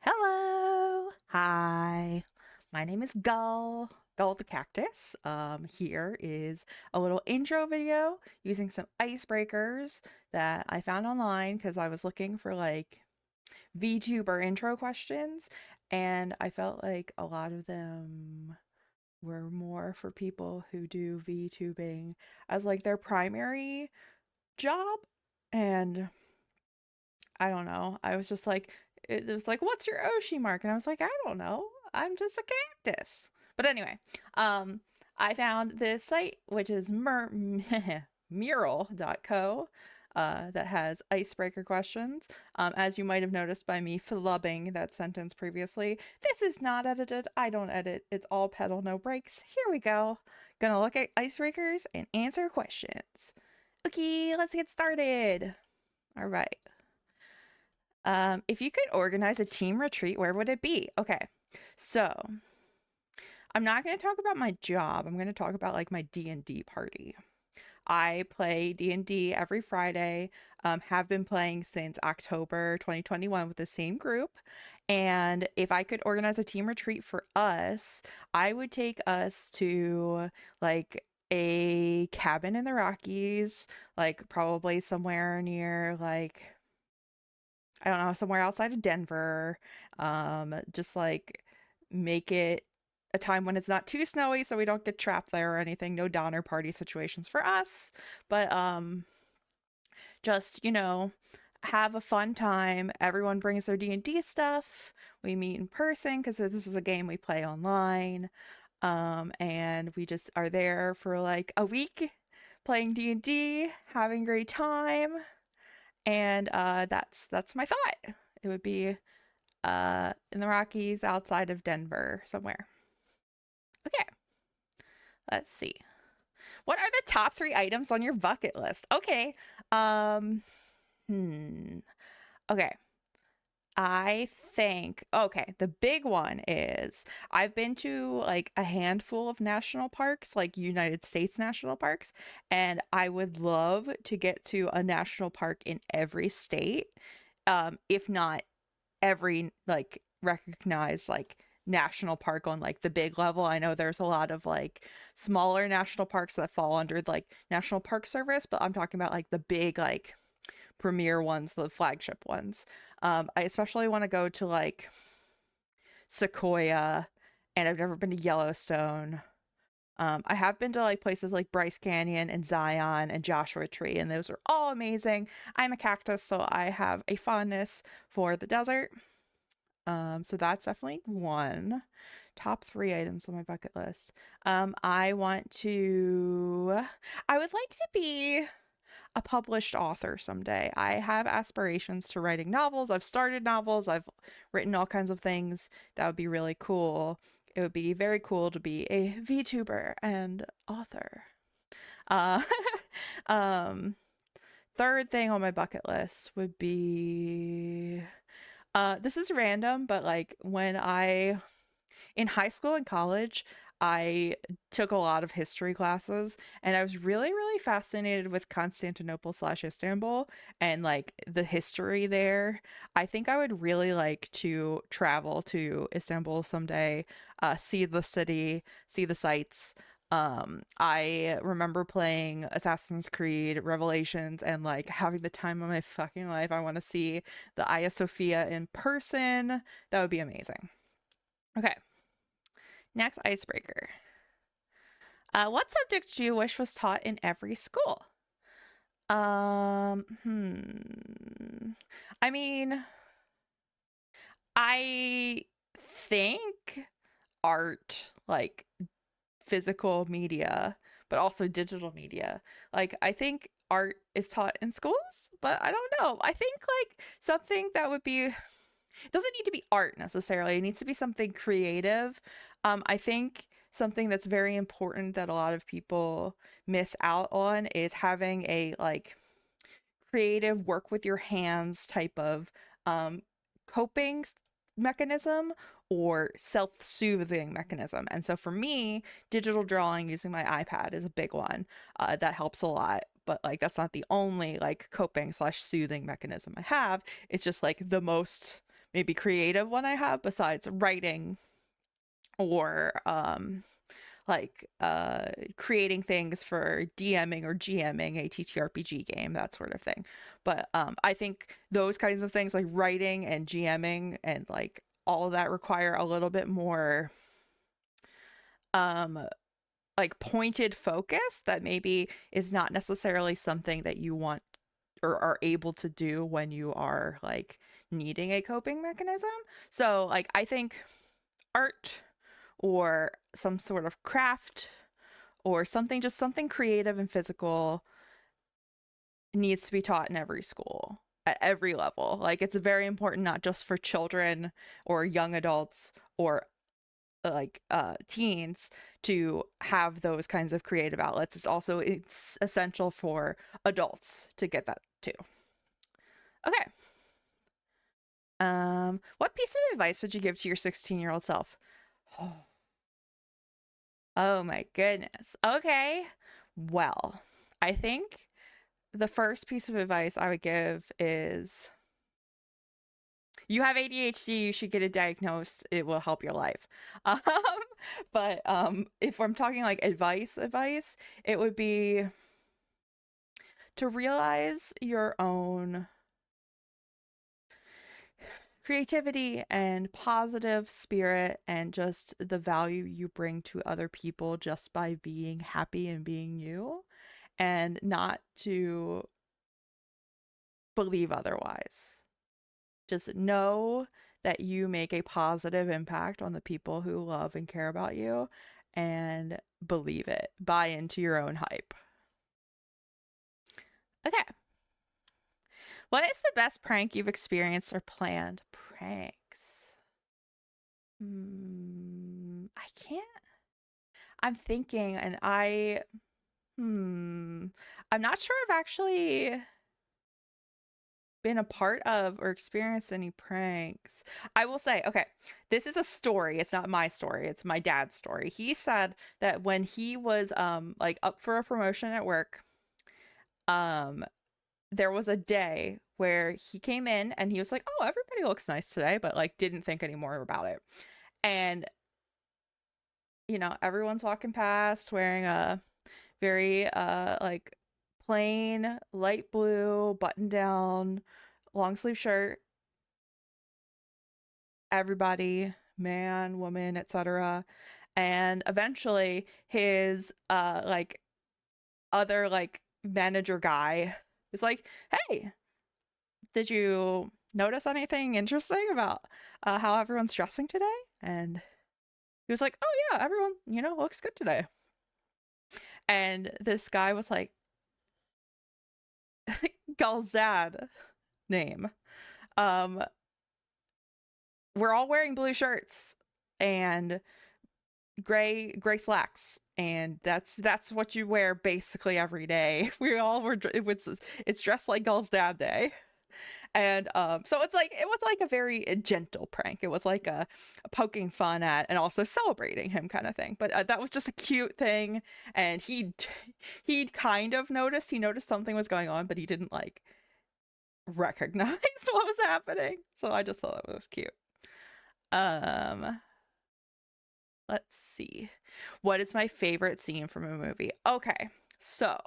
Hello. Hi. My name is Gull the Cactus. Here is a little intro video using some icebreakers that I found online because I was looking for like VTuber intro questions, and I felt like a lot of them were more for people who do VTubing as like their primary job. And I don't know. I was just like, it was like, what's your Oshi mark? And I was like, I don't know. I'm just a cactus. But anyway, um, I found this site, which is mural.co, that has icebreaker questions. As you might have noticed by me flubbing that sentence previously, this is not edited. I don't edit. It's all pedal, no breaks. Here we go. Gonna look at icebreakers and answer questions. Okay, let's get started. All right. If you could organize a team retreat, where would it be? Okay, so I'm not going to talk about my job. I'm going to talk about like my D&D party. I play D&D every Friday. Have been playing since October 2021 with the same group. And if I could organize a team retreat for us, I would take us to like a cabin in the Rockies, like probably somewhere near like I don't know, somewhere outside of Denver. Just like make it a time when it's not too snowy so we don't get trapped there or anything. No Donner Party situations for us. But just, have a fun time. Everyone brings their D&D stuff. We meet in person because this is a game we play online. And we just are there for like a week playing D&D, having a great time. And that's my thought. It would be in the Rockies outside of Denver somewhere. Okay, let's see. What are the top 3 items on your bucket list? Okay. Um hmm. Okay. I think okay, the big one is I've been to like a handful of national parks, like United States national parks, and I would love to get to a national park in every state. If not every like recognized like national park on like the big level. I know there's a lot of like smaller national parks that fall under like National Park Service, but I'm talking about like the big like premier ones, the flagship ones. I especially want to go to like Sequoia, and I've never been to Yellowstone. I have been to like places like Bryce Canyon and Zion and Joshua Tree, and those are all amazing. I'm a cactus, so I have a fondness for the desert. So that's definitely one. Top 3 items on my bucket list. I want to, I would like to be a published author someday. I have aspirations to writing novels. I've started novels, I've written all kinds of things. That would be really cool. It would be very cool to be a VTuber and author. Uh, um, Third thing on my bucket list would be this is random, but like when I in high school and college, I took a lot of history classes, and I was really, really fascinated with Constantinople slash Istanbul and like the history there. I think I would really like to travel to Istanbul someday, see the city, see the sights. I remember playing Assassin's Creed Revelations and like having the time of my fucking life. I want to see the Hagia Sophia in person. That would be amazing. Okay, next icebreaker. What subject do you wish was taught in every school? I mean, I think art, like physical media, but also digital media. Like, I think art is taught in schools, but I don't know. I think like something that would be, it doesn't need to be art necessarily. It needs to be something creative. I think something that's very important that a lot of people miss out on is having a like creative work with your hands type of um, coping mechanism or self-soothing mechanism. And so for me, digital drawing using my iPad is a big one. That helps a lot. But like that's not the only like coping slash soothing mechanism I have. It's just like the most maybe creative one I have besides writing or like creating things for DMing or GMing a TTRPG game, that sort of thing. But I think those kinds of things like writing and GMing and like all of that require a little bit more um like pointed focus that maybe is not necessarily something that you want or are able to do when you are like needing a coping mechanism. So like I think art or some sort of craft or something, just something creative and physical needs to be taught in every school at every level. Like it's very important, not just for children or young adults or like teens to have those kinds of creative outlets. It's essential for adults to get that too. Okay. What piece of advice would you give to your 16-year-old self? Oh my goodness. Okay. Well, I think the first piece of advice I would give is you have ADHD, you should get it diagnosed. It will help your life. Um, but if I'm talking like advice, it would be to realize your own creativity and positive spirit and just the value you bring to other people just by being happy and being you, and not to believe otherwise. Just know that you make a positive impact on the people who love and care about you, and believe it. Buy into your own hype. Okay. What is the best prank you've experienced or planned? Pranks. I can't. I'm thinking, and I'm not sure I've actually been a part of or experienced any pranks. I will say, okay, this is a story. It's not my story. It's my dad's story. He said that when he was like up for a promotion at work, there was a day where he came in and he was like, "Oh, everybody looks nice today," but like didn't think any more about it. And everyone's walking past wearing a very like plain light blue button down long sleeve shirt. Everybody, man, woman, etc. And eventually his like other like manager guy is like, "Hey, did you notice anything interesting about how everyone's dressing today?" And he was like, "Oh yeah, everyone, looks good today." And this guy was like, Gull's dad name. We're all wearing blue shirts and gray slacks, and that's what you wear basically every day. We all were. It's dressed like Gull's dad day. And so it was like a very gentle prank. It was like a poking fun at and also celebrating him kind of thing. But that was just a cute thing, and he'd kind of noticed. He noticed something was going on, but he didn't like recognize what was happening. So I just thought that was cute. Let's see. What is my favorite scene from a movie? Okay, so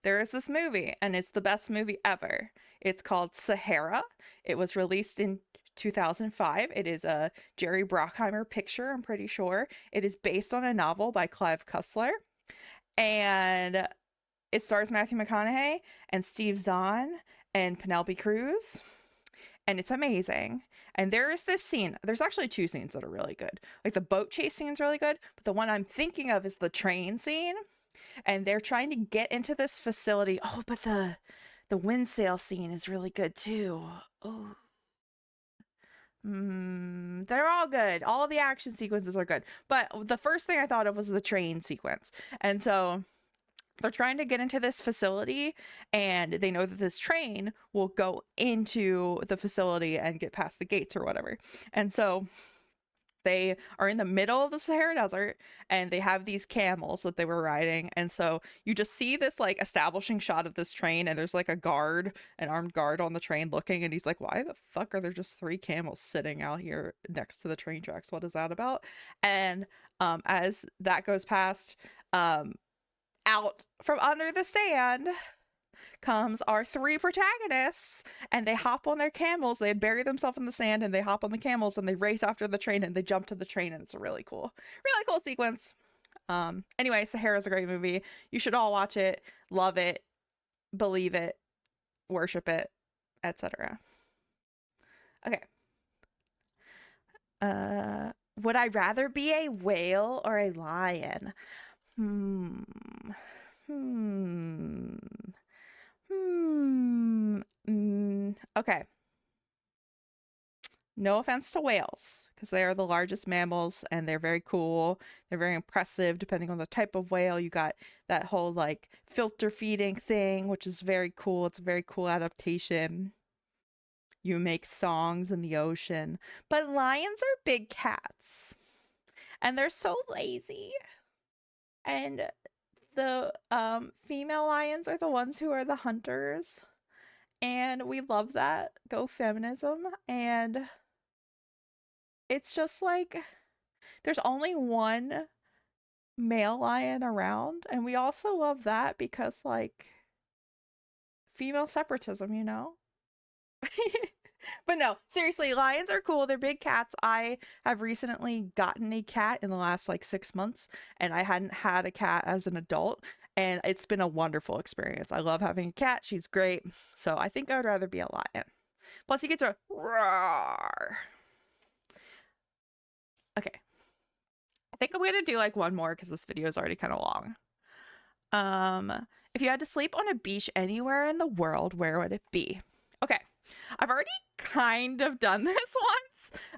there is this movie, and it's the best movie ever. It's called Sahara. It was released in 2005. It is a Jerry Bruckheimer picture, I'm pretty sure. It is based on a novel by Clive Cussler. And it stars Matthew McConaughey and Steve Zahn and Penelope Cruz. And it's amazing. And there is this scene. There's actually two scenes that are really good. Like the boat chase scene is really good, but the one I'm thinking of is the train scene. And they're trying to get into this facility. Oh, but the wind sail scene is really good too. Oh. They're all good. All the action sequences are good. But the first thing I thought of was the train sequence. And so they're trying to get into this facility, and they know that this train will go into the facility and get past the gates or whatever. And so they are in the middle of the Sahara Desert and they have these camels that they were riding. And so you just see this like establishing shot of this train, and there's like a guard, an armed guard on the train looking, and he's like, why the fuck are there just 3 camels sitting out here next to the train tracks? What is that about? And as that goes past, out from under the sand comes our 3 protagonists, and they hop on their camels. They had buried themselves in the sand, and they hop on the camels and they race after the train, and they jump to the train, and it's a really cool sequence. Anyway, Sahara's a great movie. You should all watch it, love it, believe it, worship it, etc. Okay. Would I rather be a whale or a lion? Okay. No offense to whales, because they are the largest mammals and they're very cool. They're very impressive depending on the type of whale. You got that whole like filter feeding thing, which is very cool. It's a very cool adaptation. You make songs in the ocean. But lions are big cats, and they're so lazy. And the female lions are the ones who are the hunters. And we love that. Go feminism. And it's just like there's only one male lion around, and we also love that because like female separatism, you know? But no, seriously, lions are cool. They're big cats. I have recently gotten a cat in the last like 6 months, and I hadn't had a cat as an adult, and it's been a wonderful experience. I love having a cat. She's great. So I think I would rather be a lion. Plus you get to roar. Okay. I think I'm gonna do like one more because this video is already kind of long. If you had to sleep on a beach anywhere in the world, where would it be? Okay. I've already kind of done this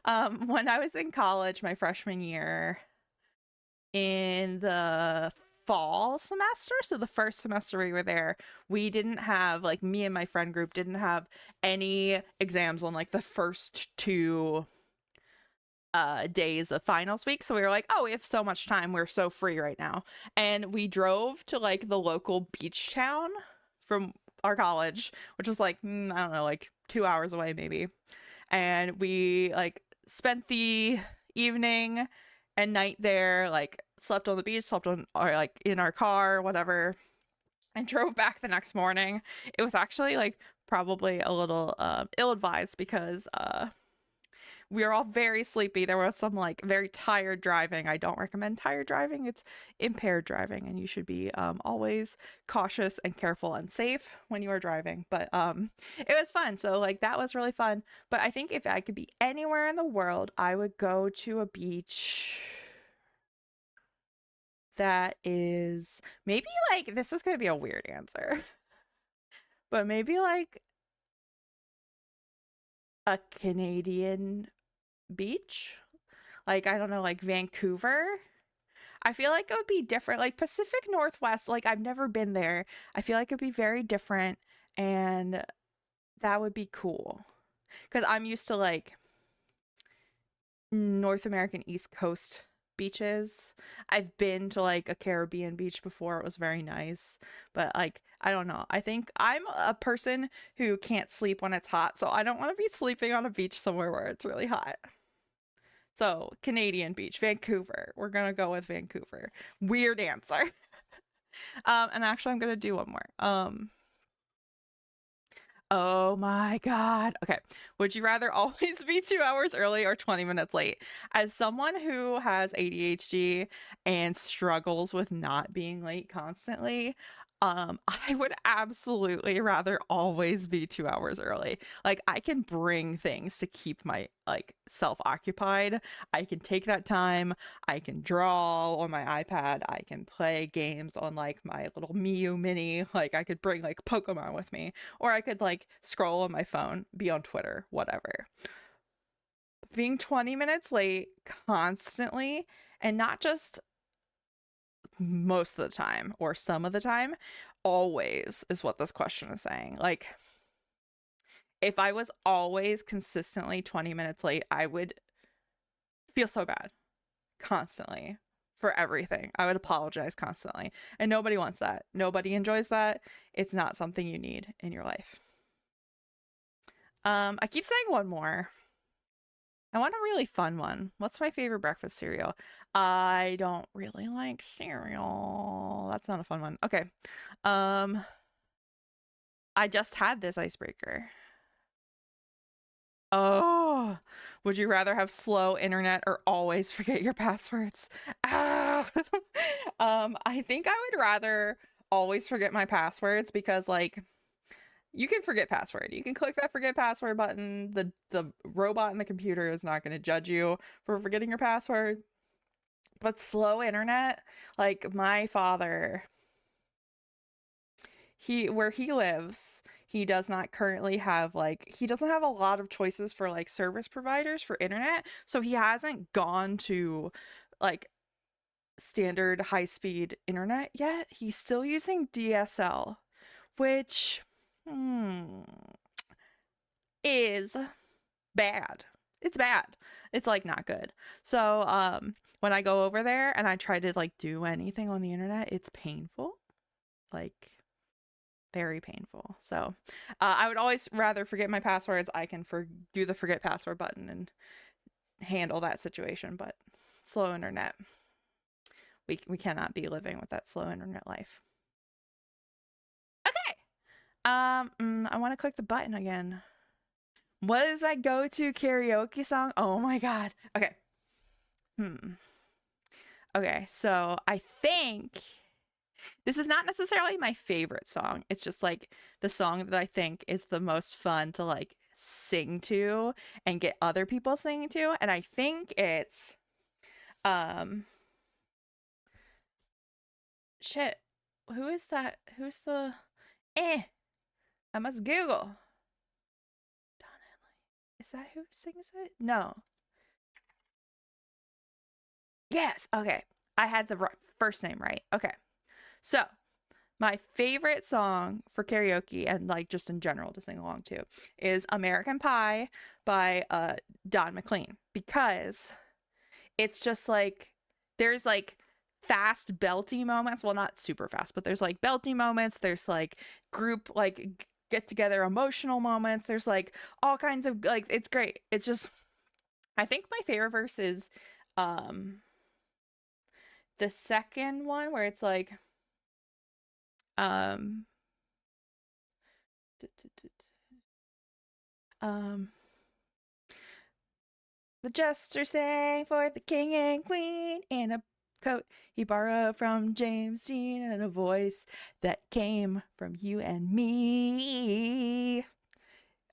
once. When I was in college, my freshman year, in the fall semester, so the first semester we were there, we didn't have, like, me and my friend group didn't have any exams on like the first 2 days of finals week. So we were like, oh, we have so much time, we're so free right now. And we drove to like the local beach town from our college, which was like, I don't know, like 2 hours away maybe. And we like spent the evening and night there, like slept on the beach, slept on, or like in our car, whatever, and drove back the next morning. It was actually like probably a little ill-advised because we were all very sleepy. There was some like very tired driving. I don't recommend tired driving. It's impaired driving, and you should be always cautious and careful and safe when you are driving. But it was fun. So like that was really fun. But I think if I could be anywhere in the world, I would go to a beach that is maybe like, this is going to be a weird answer, but maybe like a Canadian beach, like I don't know, like Vancouver. I feel like it would be different, like Pacific Northwest, like I've never been there. I feel like it'd be very different, and that would be cool because I'm used to like North American East Coast beaches. I've been to like a Caribbean beach before. It was very nice. But like, I don't know. I think I'm a person who can't sleep when it's hot. So I don't want to be sleeping on a beach somewhere where it's really hot. So Canadian beach, Vancouver. We're going to go with Vancouver. Weird answer. And actually I'm going to do one more. Oh my God. Okay. Would you rather always be 2 hours early or 20 minutes late? As someone who has ADHD and struggles with not being late constantly, I would absolutely rather always be 2 hours early. Like I can bring things to keep my like self occupied. I can take that time. I can draw on my iPad. I can play games on like my little Miu Mini. Like I could bring like Pokemon with me, or I could like scroll on my phone, be on Twitter, whatever. Being 20 minutes late constantly, and not just most of the time or some of the time, always is what this question is saying. Like if I was always consistently 20 minutes late, I would feel so bad constantly for everything. I would apologize constantly. And nobody wants that. Nobody enjoys that. It's not something you need in your life. I keep saying one more. I want a really fun one. What's my favorite breakfast cereal? I don't really like cereal. That's not a fun one. Okay. I just had this icebreaker. Oh, would you rather have slow internet or always forget your passwords? Ah. I think I would rather always forget my passwords because like you can forget password. You can click that forget password button. The robot in the computer is not going to judge you for forgetting your password. But slow internet, like my father, where he lives, he does not currently have he doesn't have a lot of choices for like service providers for internet, so he hasn't gone to like standard high speed internet yet. He's still using DSL, which is bad. It's bad. It's like not good. So when I go over there and I try to like do anything on the internet, it's painful. Like very painful. So I would always rather forget my passwords. I can do the forget password button and handle that situation, but slow internet. We cannot be living with that slow internet life. Okay. I want to click the button again. What is my go-to karaoke song? Oh my god. Okay. Okay, so I think this is not necessarily my favorite song. It's just like the song that I think is the most fun to like sing to and get other people singing to. And I think it's shit. Who is that? Who's the I must Google. Is that who sings it? No. Yes. Okay. I had the first name right. Okay. So, my favorite song for karaoke and like just in general to sing along to is American Pie by Don McLean, because it's just like there's like fast belty moments, well not super fast, but there's like belty moments, there's like group like get together emotional moments, there's like all kinds of like it's great. It's just I think my favorite verse is the second one where it's like um the jester sang for the king and queen in a coat he borrowed from James Dean and a voice that came from you and me.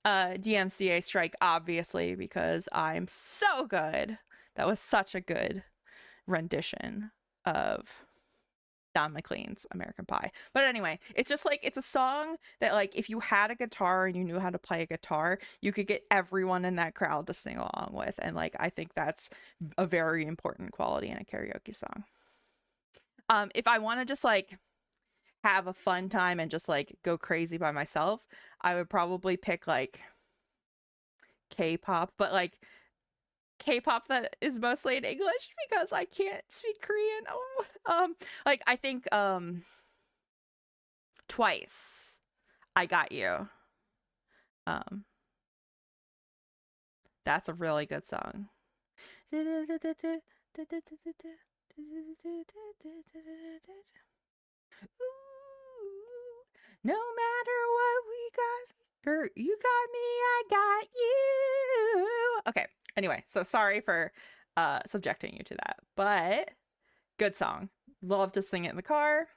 DMCA strike, obviously, because I'm so good. That was such a good rendition of Don McLean's American Pie. But anyway, it's just like it's a song that like if you had a guitar and you knew how to play a guitar, you could get everyone in that crowd to sing along with. And like I think that's a very important quality in a karaoke song. If I want to just like have a fun time and just like go crazy by myself, I would probably pick like K-pop, but like K-pop that is mostly in English because I can't speak Korean. Oh, like I think Twice, I Got You. That's a really good song. No matter what we got, or you got me, I got you. Okay. Anyway, so sorry for subjecting you to that, but good song. Love to sing it in the car.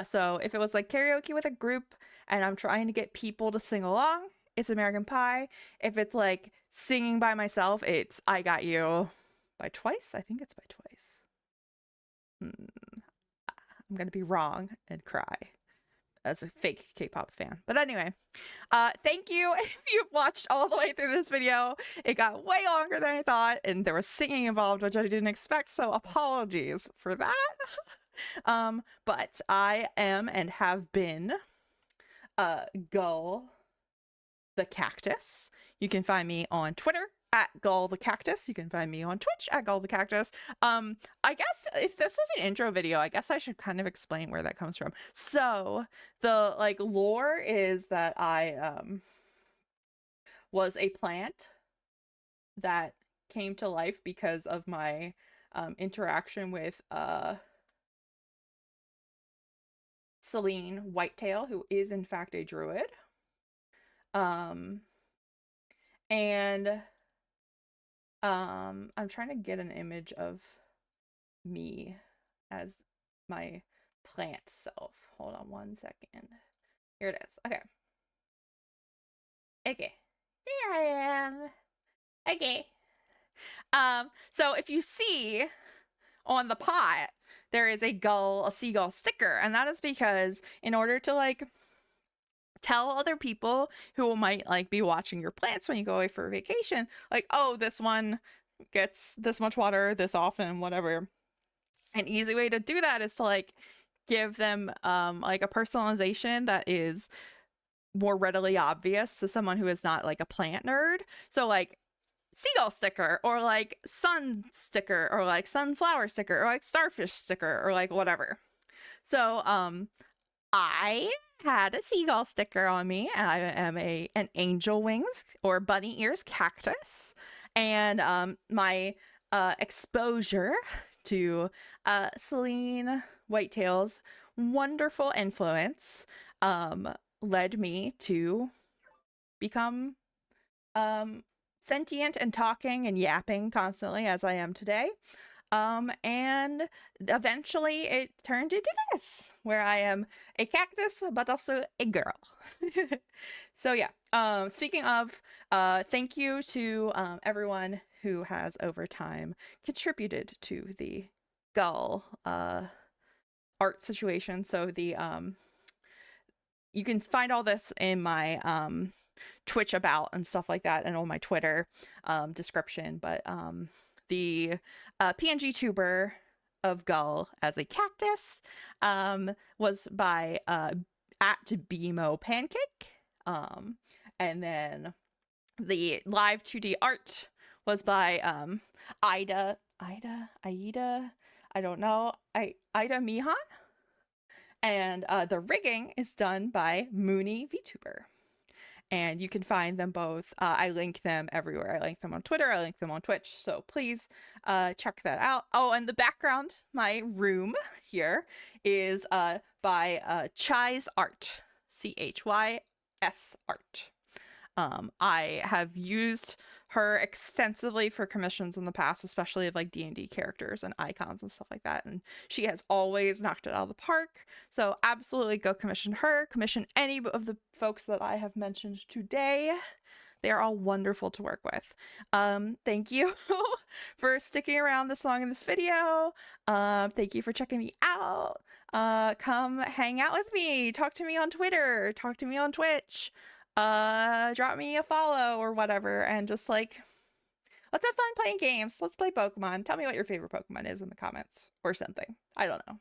So if it was like karaoke with a group and I'm trying to get people to sing along, it's American Pie. If it's like singing by myself, it's I Got You by Twice. I think it's by Twice. I'm gonna be wrong and cry as a fake K-pop fan. But anyway, thank you if you've watched all the way through this video. It got way longer than I thought, and there was singing involved, which I didn't expect, so apologies for that. But I am and have been Gull the Cactus. You can find me on Twitter at Gull the Cactus. You can find me on Twitch at Gull the Cactus. I guess if this was an intro video, I guess I should kind of explain where that comes from. So the like lore is that I was a plant that came to life because of my interaction with Celine Whitetail, who is in fact a druid. And I'm trying to get an image of me as my plant self. Hold on one second. Here it is. Okay. Okay. There I am. Okay. So if you see on the pot, there is a seagull sticker, and that is because in order to like tell other people who might like be watching your plants when you go away for a vacation, like, oh, this one gets this much water this often, whatever. An easy way to do that is to like give them like a personalization that is more readily obvious to someone who is not like a plant nerd. So like seagull sticker, or like sun sticker, or like sunflower sticker, or like starfish sticker, or like whatever. So I had a seagull sticker on me. I am an angel wings or bunny ears cactus, and my exposure to Celine Whitetail's wonderful influence led me to become sentient and talking and yapping constantly as I am today. And eventually it turned into this, where I am a cactus, but also a girl. So yeah, speaking of, thank you to everyone who has over time contributed to the Gull art situation. So the you can find all this in my Twitch about and stuff like that, and on my Twitter description. But the PNG tuber of Gull as a cactus was by at BMO Pancake, and then the live 2D art was by Aida, I don't know, Aida Mihan. And the rigging is done by Mooney Vtuber. And you can find them both. I link them everywhere. I link them on Twitter. I link them on Twitch. So please check that out. Oh, and the background, my room here, is by Chai's Art. CHYS Art. I have used her extensively for commissions in the past, especially of like D&D characters and icons and stuff like that, and she has always knocked it out of the park. So absolutely go commission her, commission any of the folks that I have mentioned today. They're all wonderful to work with. Thank you for sticking around this long in this video. Thank you for checking me out. Come hang out with me, talk to me on Twitter, talk to me on Twitch, drop me a follow or whatever, and just like, let's have fun playing games. Let's play Pokemon. Tell me what your favorite Pokemon is in the comments or something. I don't know.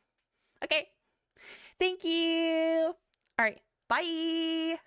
Okay. Thank you. All right. Bye.